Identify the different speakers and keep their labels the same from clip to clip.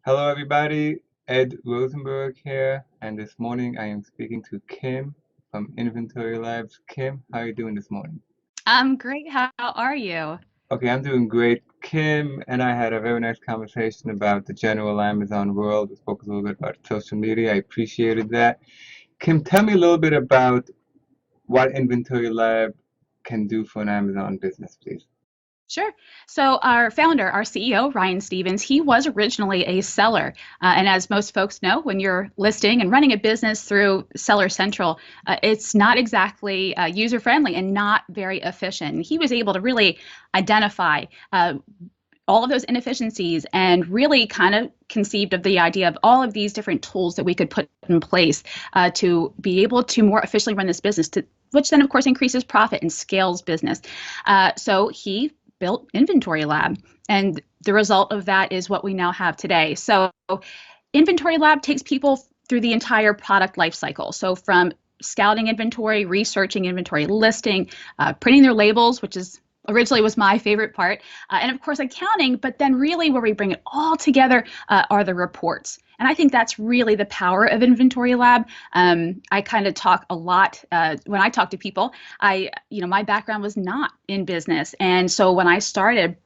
Speaker 1: Hello, everybody. Ed Rosenberg here, and this morning I am speaking to Kim from Inventory Labs. Kim, how are you doing this morning?
Speaker 2: I'm great. How are you?
Speaker 1: Okay, I'm doing great. Kim and I had a very nice conversation about the general Amazon world. We spoke a little bit about social media. I appreciated that. Kim, tell me a little bit about what Inventory Lab can do for an Amazon business, please.
Speaker 2: Sure. So our founder, our CEO, Ryan Stevens, he was originally a seller. And as most folks know, when you're listing and running a business through Seller Central, it's not exactly user friendly and not very efficient. He was able to really identify all of those inefficiencies and really kind of conceived of the idea of all of these different tools that we could put in place to be able to more efficiently run this business, which then, of course, increases profit and scales business. So he built Inventory Lab, and the result of that is what we now have today. So Inventory Lab takes people through the entire product life cycle. So from scouting inventory, researching inventory, listing, printing their labels, which is originally was my favorite part, and of course accounting. But then really where we bring it all together are the reports. And I think that's really the power of Inventory Lab. I kind of talk a lot when I talk to people. My background was not in business, and so when I started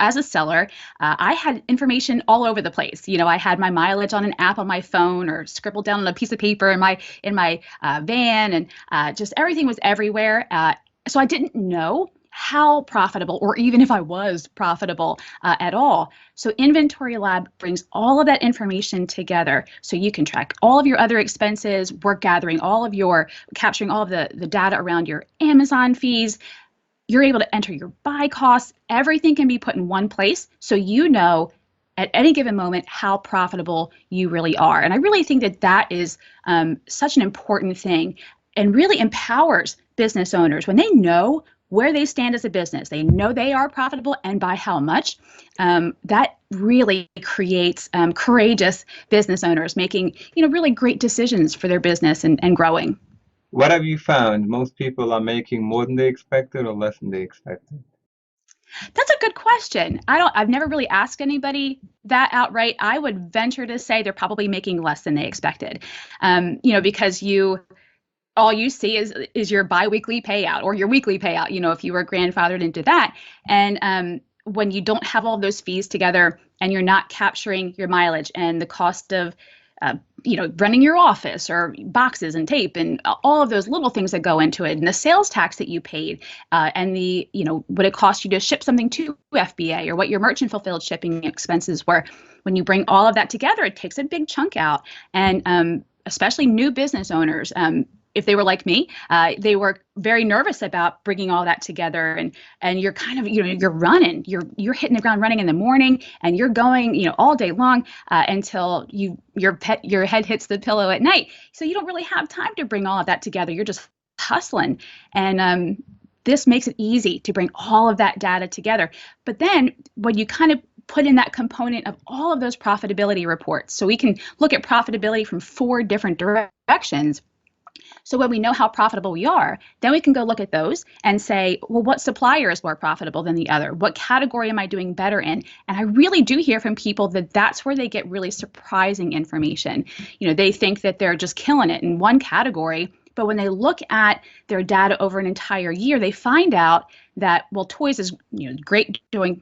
Speaker 2: as a seller, I had information all over the place. I had my mileage on an app on my phone or scribbled down on a piece of paper in my van, and just everything was everywhere. So I didn't know how profitable, or even if I was profitable at all. So Inventory Lab brings all of that information together, so you can track all of your other expenses. We're capturing all of the data around your Amazon fees. You're able to enter your buy costs. Everything can be put in one place so you know at any given moment how profitable you really are. And I really think that that is such an important thing and really empowers business owners when they know where they stand as a business. They know they are profitable and by how much. That really creates courageous business owners making really great decisions for their business and growing.
Speaker 1: What have you found? Most people are making more than they expected or less than they expected?
Speaker 2: That's a good question. I've never really asked anybody that outright. I would venture to say they're probably making less than they expected. Because all you see is your biweekly payout or your weekly payout, if you were grandfathered into that. And when you don't have all those fees together and you're not capturing your mileage and the cost of running your office or boxes and tape and all of those little things that go into it, and the sales tax that you paid, and what it cost you to ship something to FBA, or what your merchant fulfilled shipping expenses were. When you bring all of that together, it takes a big chunk out, and especially new business owners. If they were like me, they were very nervous about bringing all that together, and you're kind of you're running, you're hitting the ground running in the morning, and you're going all day long until your head hits the pillow at night. So you don't really have time to bring all of that together. You're just hustling, and this makes it easy to bring all of that data together. But then when you kind of put in that component of all of those profitability reports, so we can look at profitability from 4 different directions. So when we know how profitable we are, then we can go look at those and say, well, what supplier is more profitable than the other? What category am I doing better in? And I really do hear from people that that's where they get really surprising information. They think that they're just killing it in one category, but when they look at their data over an entire year, they find out that, well, toys is great during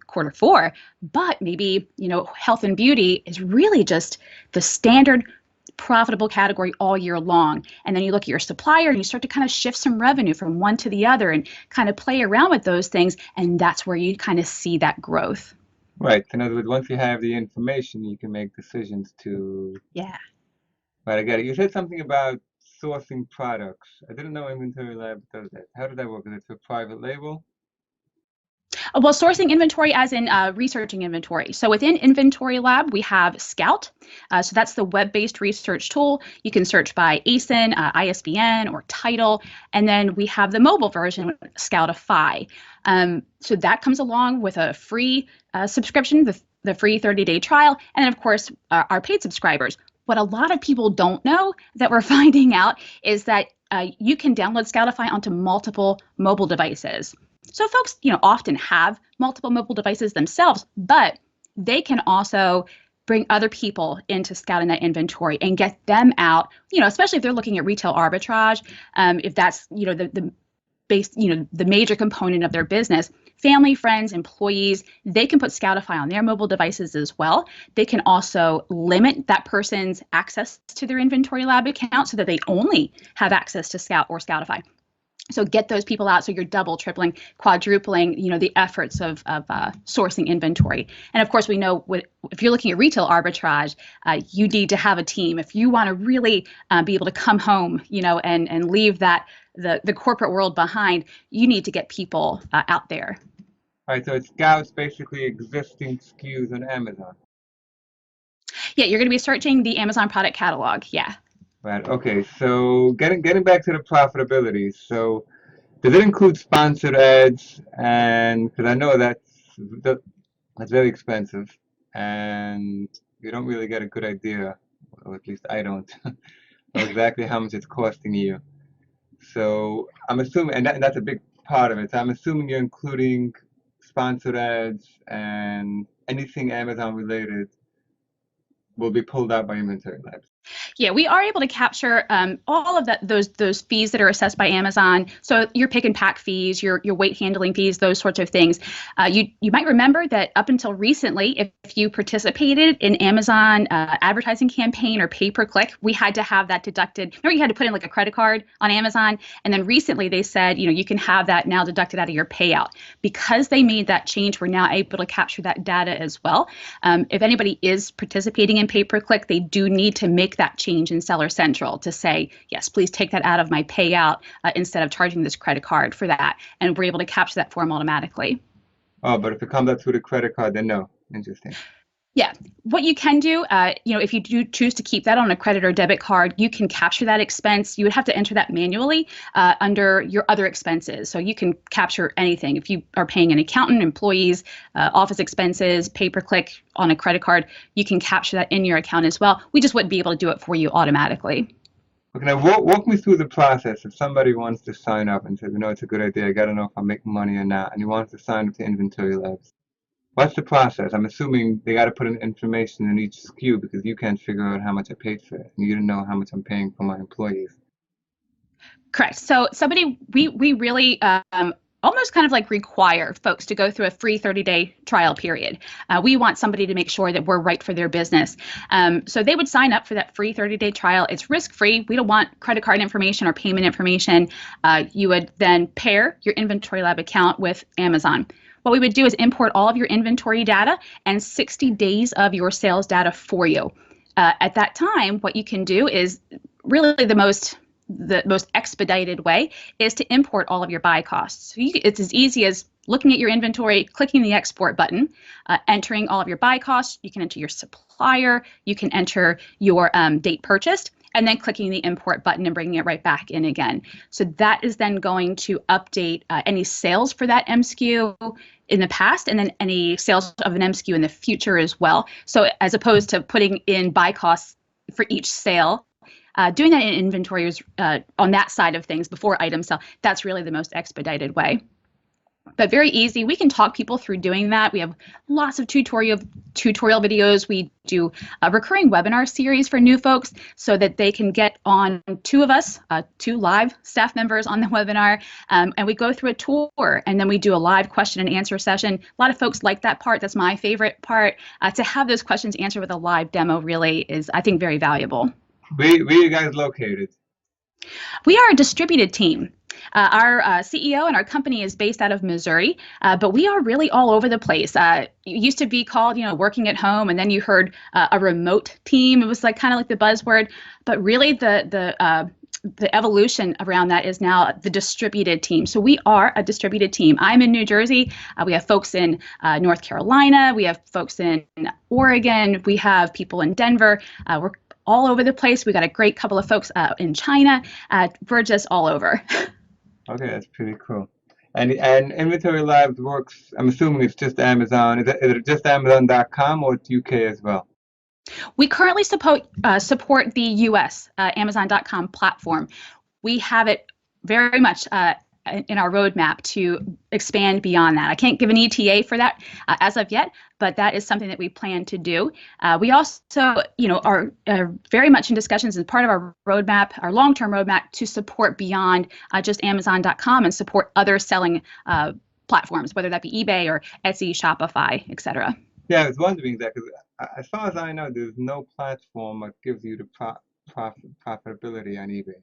Speaker 2: quarter 4, but maybe health and beauty is really just the standard profitable category all year long. And then you look at your supplier and you start to kind of shift some revenue from one to the other and kind of play around with those things. And that's where you kind of see that growth.
Speaker 1: Right. In other words, once you have the information, you can make decisions to.
Speaker 2: Yeah.
Speaker 1: Right, I get it. You said something about sourcing products. I didn't know Inventory Lab does that. How does that work? Is it for private label?
Speaker 2: Well, sourcing inventory as in researching inventory. So within Inventory Lab, we have Scout. So that's the web-based research tool. You can search by ASIN, ISBN, or title. And then we have the mobile version, Scoutify. So that comes along with a free subscription, the free 30-day trial. And then, of course, our paid subscribers. What a lot of people don't know that we're finding out is that you can download Scoutify onto multiple mobile devices. So folks, often have multiple mobile devices themselves, but they can also bring other people into scouting that inventory and get them out, especially if they're looking at retail arbitrage, if that's, the base, the major component of their business. Family, friends, employees, they can put Scoutify on their mobile devices as well. They can also limit that person's access to their InventoryLab account so that they only have access to Scout or Scoutify. So get those people out so you're double, tripling, quadrupling, the efforts of sourcing inventory. And of course, we know if you're looking at retail arbitrage, you need to have a team. If you want to really be able to come home, and leave the corporate world behind, you need to get people out there.
Speaker 1: All right, so it scouts basically existing SKUs on Amazon.
Speaker 2: Yeah, you're going to be searching the Amazon product catalog. Yeah.
Speaker 1: Right. Okay. So getting back to the profitability. So does it include sponsored ads? And because I know that's very expensive, and you don't really get a good idea, or at least I don't, of exactly how much it's costing you. So I'm assuming, and that's a big part of it. So I'm assuming you're including sponsored ads and anything Amazon related will be pulled out by InventoryLabs.
Speaker 2: Yeah, we are able to capture all of those fees that are assessed by Amazon. So your pick and pack fees, your weight handling fees, those sorts of things. You might remember that up until recently, if you participated in Amazon advertising campaign or pay per click, we had to have that deducted. Remember, you had to put in like a credit card on Amazon, and then recently they said you can have that now deducted out of your payout. Because they made that change, we're now able to capture that data as well. If anybody is participating in pay per click, they do need to make that change in Seller Central to say, yes, please take that out of my payout instead of charging this credit card for that. And we're able to capture that for them automatically.
Speaker 1: Oh, but if it comes out through the credit card, then no. Interesting.
Speaker 2: Yeah, what you can do, if you do choose to keep that on a credit or debit card, you can capture that expense. You would have to enter that manually under your other expenses. So you can capture anything. If you are paying an accountant, employees, office expenses, pay-per-click on a credit card, you can capture that in your account as well. We just wouldn't be able to do it for you automatically.
Speaker 1: Okay, now walk me through the process. If somebody wants to sign up and says, it's a good idea, I got to know if I'm making money or not, and he wants to sign up to InventoryLabs. What's the process? I'm assuming they got to put in information in each SKU because you can't figure out how much I paid for it. And you don't know how much I'm paying for my employees.
Speaker 2: Correct. So we really almost kind of like require folks to go through a free 30-day trial period. We want somebody to make sure that we're right for their business. So they would sign up for that free 30-day trial. It's risk-free. We don't want credit card information or payment information. You would then pair your InventoryLab account with Amazon. What we would do is import all of your inventory data and 60 days of your sales data for you. At that time, what you can do is really the most expedited way is to import all of your buy costs. So it's as easy as looking at your inventory, clicking the export button, entering all of your buy costs. You can enter your supplier, you can enter your date purchased, and then clicking the import button and bringing it right back in again. So that is then going to update any sales for that MSKU in the past, and then any sales of an MSKU in the future as well. So as opposed to putting in buy costs for each sale, doing that in inventory is on that side of things before items sell. That's really the most expedited way. But very easy. We can talk people through doing that. We have lots of tutorial videos. We do a recurring webinar series for new folks so that they can get on two live staff members on the webinar. And we go through a tour, and then we do a live question and answer session. A lot of folks like that part. That's my favorite part. To have those questions answered with a live demo really is, I think, very valuable.
Speaker 1: Where are you guys located?
Speaker 2: We are a distributed team. Our CEO and our company is based out of Missouri, but we are really all over the place. It used to be called, working at home, and then you heard a remote team. It was like kind of like the buzzword, but really the evolution around that is now the distributed team. So we are a distributed team. I'm in New Jersey. We have folks in North Carolina. We have folks in Oregon. We have people in Denver. We're all over the place. We got a great couple of folks in China. We're just all over.
Speaker 1: Okay, that's pretty cool. And InventoryLabs works, I'm assuming it's just Amazon. Is it just Amazon.com or it's UK as well?
Speaker 2: We currently support the US Amazon.com platform. We have it very much in our roadmap to expand beyond that. I can't give an ETA for that as of yet, but that is something that we plan to do. We also, are very much in discussions as part of our roadmap, our long-term roadmap, to support beyond just Amazon.com and support other selling platforms, whether that be eBay or Etsy, Shopify, etc.
Speaker 1: Yeah, I was wondering that because as far as I know, there's no platform that gives you the profitability on eBay.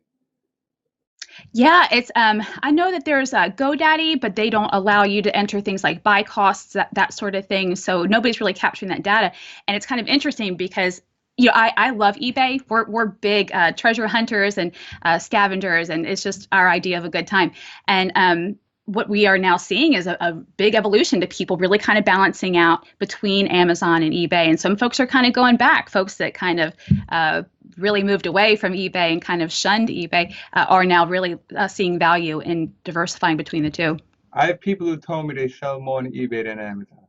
Speaker 2: Yeah, it's I know that there's GoDaddy, but they don't allow you to enter things like buy costs, that sort of thing. So nobody's really capturing that data. And it's kind of interesting because I love eBay. We're big treasure hunters and scavengers, and it's just our idea of a good time. And what we are now seeing is a big evolution to people really kind of balancing out between Amazon and eBay. And some folks are kind of going back. Folks that kind of really moved away from eBay and kind of shunned eBay are now really seeing value in diversifying between the two.
Speaker 1: I have people who told me they sell more on eBay than Amazon.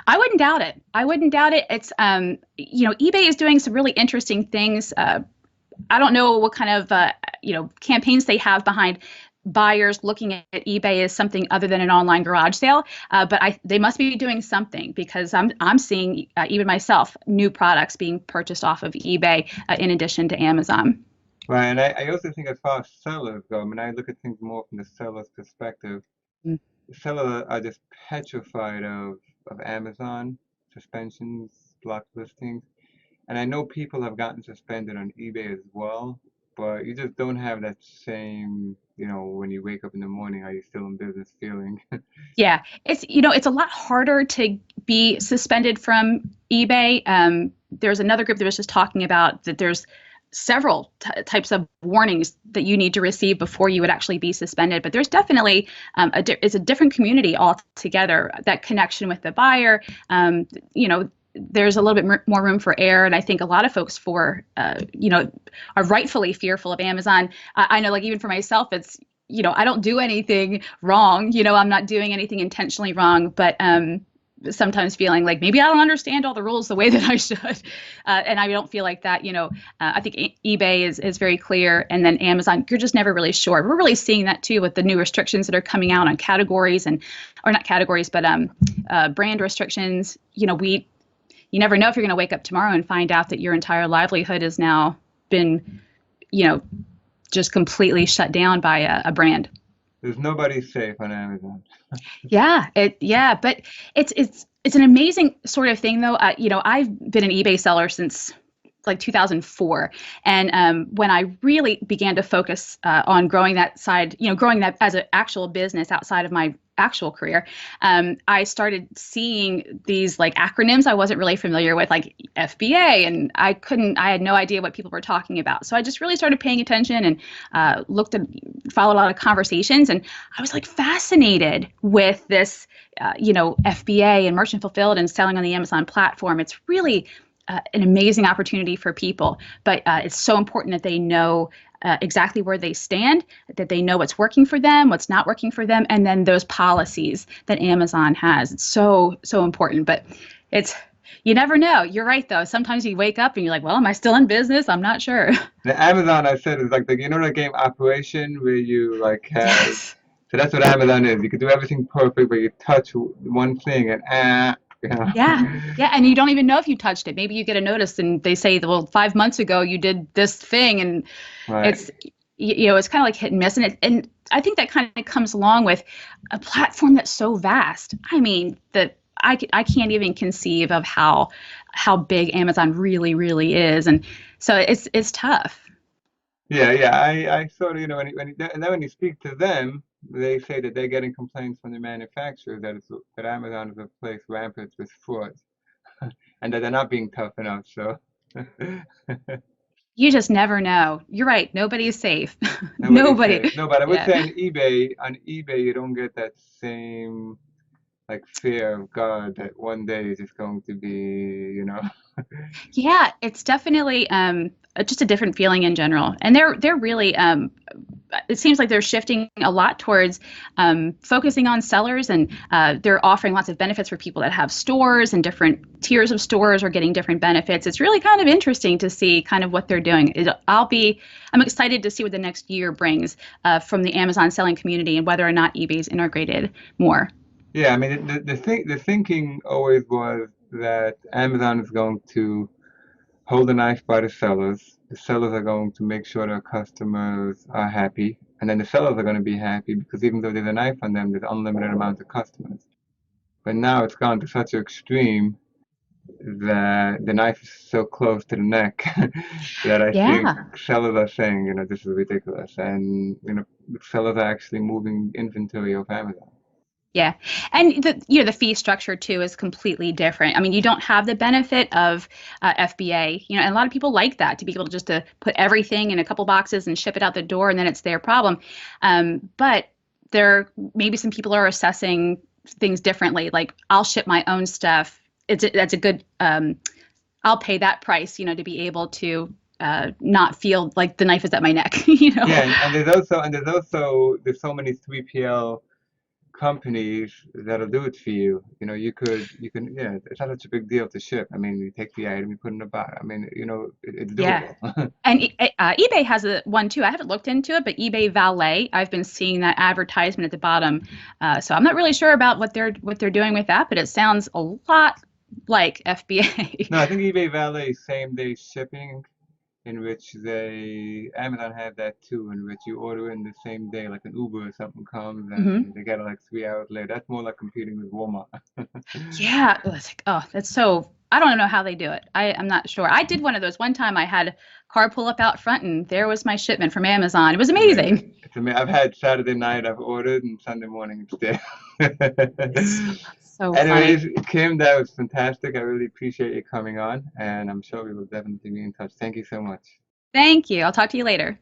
Speaker 2: I wouldn't doubt it. I wouldn't doubt it. It's eBay is doing some really interesting things. I don't know what kind of campaigns they have behind buyers looking at eBay as something other than an online garage sale, but they must be doing something because I'm seeing even myself new products being purchased off of eBay in addition to Amazon.
Speaker 1: Right, and I also think as far as sellers go, I mean, I look at things more from the seller's perspective.
Speaker 2: Mm.
Speaker 1: The sellers are just petrified of Amazon suspensions, block listings. And I know people have gotten suspended on eBay as well, but you just don't have that same, when you wake up in the morning, are you still in business feeling?
Speaker 2: Yeah, it's a lot harder to be suspended from eBay. There's another group that was just talking about that there's several types of warnings that you need to receive before you would actually be suspended. But there's definitely it's a different community altogether. That connection with the buyer, there's a little bit more room for error, and I think a lot of folks are rightfully fearful of Amazon. I know, like even for myself, it's I don't do anything wrong. I'm not doing anything intentionally wrong, but sometimes feeling like maybe I don't understand all the rules the way that I should, and I don't feel like that. I think eBay is very clear, and then Amazon, you're just never really sure. We're really seeing that too with the new restrictions that are coming out on categories or not categories, but brand restrictions. You never know if you're going to wake up tomorrow and find out that your entire livelihood has now been, just completely shut down by a brand.
Speaker 1: There's nobody safe on Amazon.
Speaker 2: Yeah, but it's an amazing sort of thing though. I've been an eBay seller since like 2004, and when I really began to focus on growing that side, growing that as an actual business outside of my actual career, I started seeing these like acronyms I wasn't really familiar with, like FBA, and I had no idea what people were talking about. So I just really started paying attention and followed a lot of conversations, and I was like fascinated with this, FBA and merchant fulfilled and selling on the Amazon platform. It's really an amazing opportunity for people, but it's so important that they know exactly where they stand, that they know what's working for them, what's not working for them, and then those policies that Amazon has. It's so, so important, but you never know. You're right, though. Sometimes you wake up and you're like, well, am I still in business? I'm not sure.
Speaker 1: The Amazon, I said, is like the game Operation where you like have.
Speaker 2: Yes.
Speaker 1: So that's what Amazon is. You can do everything perfect, but you touch one thing and
Speaker 2: Yeah. Yeah. And you don't even know if you touched it. Maybe you get a notice and they say, well, 5 months ago you did this thing. And
Speaker 1: Right.
Speaker 2: it's, it's kind of like hit and miss. And I think that kind of comes along with a platform that's so vast. I mean, that I can't even conceive of how big Amazon really, really is. And so it's tough.
Speaker 1: Yeah. I sort of, and then when you speak to them, they say that they're getting complaints from the manufacturers that Amazon is a place rampant with frauds, and that they're not being tough enough. So
Speaker 2: You just never know. You're right. Nobody's safe.
Speaker 1: nobody's
Speaker 2: Nobody.
Speaker 1: safe. No, but I would
Speaker 2: Yeah.
Speaker 1: say on eBay, you don't get that same like fear of God that one day is just going to be.
Speaker 2: Yeah, it's definitely just a different feeling in general. And they're really it seems like they're shifting a lot towards focusing on sellers, and they're offering lots of benefits for people that have stores, and different tiers of stores are getting different benefits. It's really kind of interesting to see kind of what they're doing. I'm excited to see what the next year brings from the Amazon selling community and whether or not eBay's integrated more.
Speaker 1: Yeah, I mean, the thinking always was that Amazon is going to hold the knife by the sellers. The sellers are going to make sure their customers are happy, and then the sellers are going to be happy because even though there's a knife on them, there's unlimited amounts of customers. But now it's gone to such an extreme that the knife is so close to the neck that I think
Speaker 2: Yeah.
Speaker 1: sellers are saying, this is ridiculous, and sellers are actually moving inventory off Amazon.
Speaker 2: Yeah. And the fee structure too is completely different. I mean, you don't have the benefit of FBA, and a lot of people like that, to be able to just to put everything in a couple boxes and ship it out the door, and then it's their problem. But there maybe some people are assessing things differently. Like, I'll ship my own stuff. That's a good I'll pay that price, to be able to not feel like the knife is at my neck.
Speaker 1: Yeah, and there's so many 3PL companies that'll do it for you. You can, yeah, it's not such a big deal to ship. I mean, you take the item, you put it in the box. I mean, it's
Speaker 2: Yeah.
Speaker 1: doable.
Speaker 2: And eBay has a one too. I haven't looked into it, but eBay Valet, I've been seeing that advertisement at the bottom. So I'm not really sure about what they're doing with that, but it sounds a lot like FBA.
Speaker 1: No, I think eBay Valet is same day shipping, in which Amazon had that too, in which you order in the same day, like an Uber or something comes
Speaker 2: hmm
Speaker 1: and they get it like 3 hours later. That's more like competing with Walmart.
Speaker 2: Yeah. It's like, oh, that's so. I don't know how they do it. I'm not sure. I did one of those one time. I had a car pull up out front, and there was my shipment from Amazon. It was
Speaker 1: Yeah,
Speaker 2: amazing.
Speaker 1: it's amazing. I've had Saturday night I've ordered and Sunday morning it's
Speaker 2: It's
Speaker 1: there.
Speaker 2: so funny.
Speaker 1: Anyways, Kim, that was fantastic. I really appreciate you coming on, and I'm sure we will definitely be in touch. Thank you so much.
Speaker 2: Thank you. I'll talk to you later.